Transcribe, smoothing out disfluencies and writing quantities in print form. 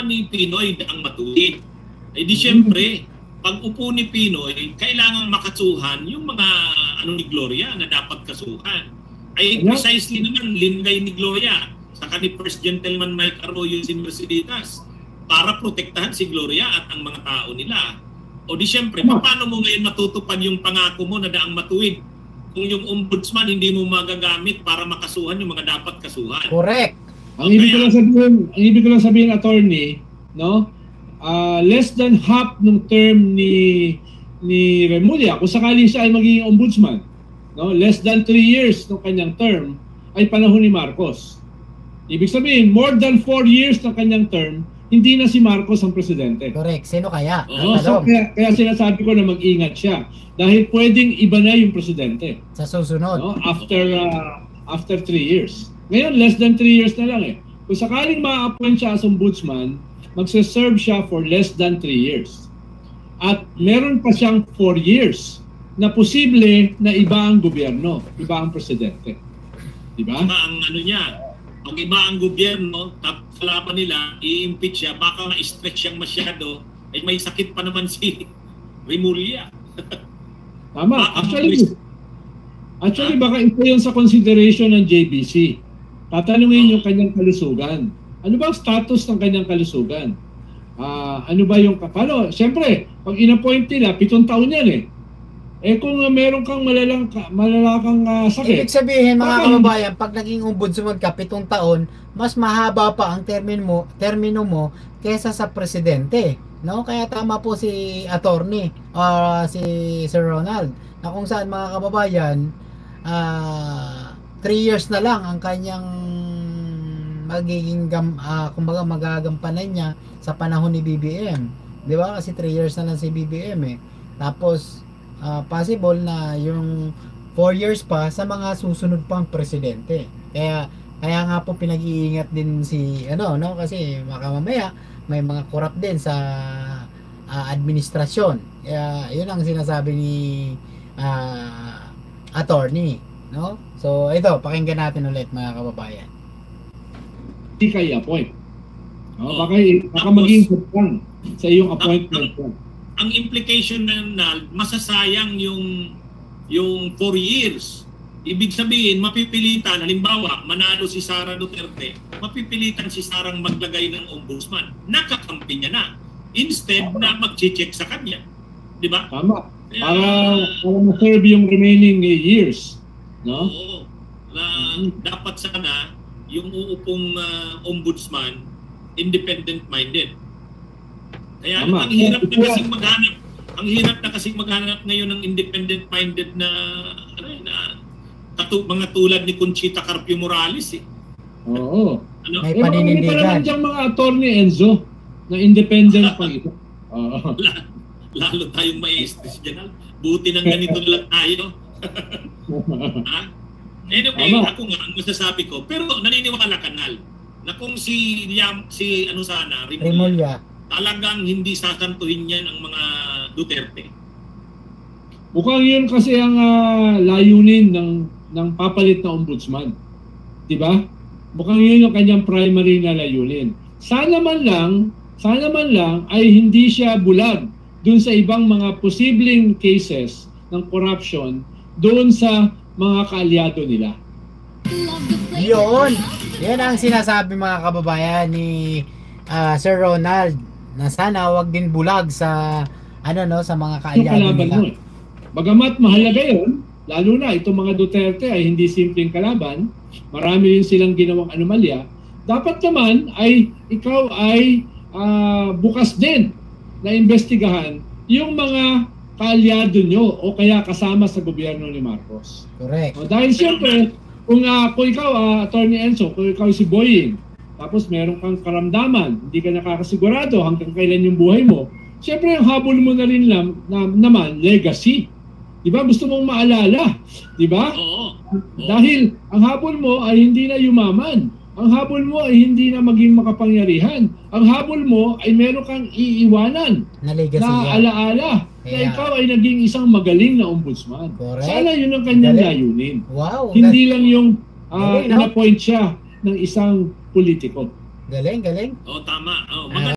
naman ni Pinoy ang matuwid. Eh di syempre, pag upo ni Pinoy, kailangang makasuhan yung mga ni Gloria na dapat kasuhan. Ay precisely naman linggay ni Gloria saka ni First Gentleman Mike Arroyo si Merceditas para protektahan si Gloria at ang mga tao nila. O di syempre, paano mo ngayon matutupad yung pangako mo na daang matuwid kung yung ombudsman hindi mo magagamit para makasuhan yung mga dapat kasuhan? Correct. Ang ibig ko lang sabihin, attorney, no? Less than half ng term ni Remulla, kung sakali siya ay magiging ombudsman, no? Less than 3 years ng kanyang term ay panahon ni Marcos. Ibig sabihin, more than 4 years ng kanyang term, hindi na si Marcos ang presidente. Correct. Sino kaya? So, kaya sinasabi ko na mag-ingat siya. Dahil pwedeng iba na yung presidente. Sa susunod. No? After 3 years. Ngayon, less than 3 years na lang eh. Kung sakaling ma-appoint siya as ombudsman, magse-serve siya for less than 3 years. At meron pa siyang 4 years na posible na iba ang gobyerno, iba ang presidente. Diba? Iba ang niya. Pag iba ang gobyerno, tapos laban nila, i-impeach siya, baka na-stretch siyang masyado, ay may sakit pa naman si Remulla. Tama. Actually, baka ito yung sa consideration ng JBC. Tatanungin yung kanyang kalusugan. Ano ba ang status ng kanyang kalusugan? Ano ba yung... Paano? Siyempre, pag in-appoint nila, 7 taon yan eh. Eh kung meron kang malalakang sakit... Ibig sabihin mga kababayan, pag naging ombudsman ka 7 taon, mas mahaba pa ang termino mo kesa sa presidente. No? Kaya tama po si attorney, si Sir Ronald, na kung saan mga kababayan, 3 years na lang ang kanyang magiging kumbaga magagampanan niya sa panahon ni BBM. 'Di ba? Kasi 3 years na lang si BBM eh. Tapos possible na yung 4 years pa sa mga susunod pang presidente. Kaya nga po pinag-iingat din si no, kasi mamaya may mga corrupt din sa administrasyon. Kaya yun ang sinasabi ni attorney, no? So ito, pakinggan natin ulit mga kababayan. Hindi kayo appoint. No? Baka maging lang sa iyong appointment. Ang implication na masasayang yung 4 years. Ibig sabihin, mapipilitan, halimbawa, manalo si Sara Duterte, mapipilitan si Sarang maglagay ng ombudsman. Nakakampi niya na. Instead na mag-check sa kanya. Di ba? Tama. Para ma-serve yung remaining years. No? Oo. Dapat sana yung uupong ombudsman independent-minded. Kaya ang hirap na kasing maghanap ngayon ng independent-minded na mga tulad ni Conchita Carpio Morales eh. Oo. May paninindigan. May naman diyang mga attorney Enzo na independent pa ito. Lalo tayong maestres dyan. Buti ng ganito lang tayo. Anyway, ako nga ang masasabi ko, pero naniniwala kanal na kung si Remulla, talagang hindi sasantuhin yan ang mga Duterte. Mukhang yun kasi ang layunin ng papalit na ombudsman. Diba? Mukhang yun yung kanyang primary na layunin. Sana man lang ay hindi siya bulag dun sa ibang mga posibleng cases ng corruption doon sa mga kaalyado nila. Yun! Yan ang sinasabi mga kababayan ni Sir Ronald, na sana wag din bulag sa sa mga kaalyado nila. Bagamat mahalaga yun, lalo na itong mga Duterte ay hindi simpleng kalaban, marami rin silang ginawang anomalya, dapat naman ay ikaw ay bukas din na imbestigahan yung mga kaalyado nyo o kaya kasama sa gobyerno ni Marcos. Correct. Dahil siyempre, kung ikaw, Attorney Enzo, kung ikaw si Boying, tapos meron kang karamdaman, hindi ka nakakasigurado hanggang kailan yung buhay mo, siyempre ang habol mo na rin naman, legacy. Diba? Gusto mong maalala. Diba? Oo. Dahil ang habol mo ay hindi na yumaman. Ang habol mo ay hindi na maging makapangyarihan. Ang habol mo ay meron kang iiwanan na legacy na alaala na ikaw ay naging isang magaling na ombudsman. Correct. Sana yun ang kanyang layunin. Wow. Hindi lang yung in-appoint siya ng isang politiko. Galing. Oo, tama.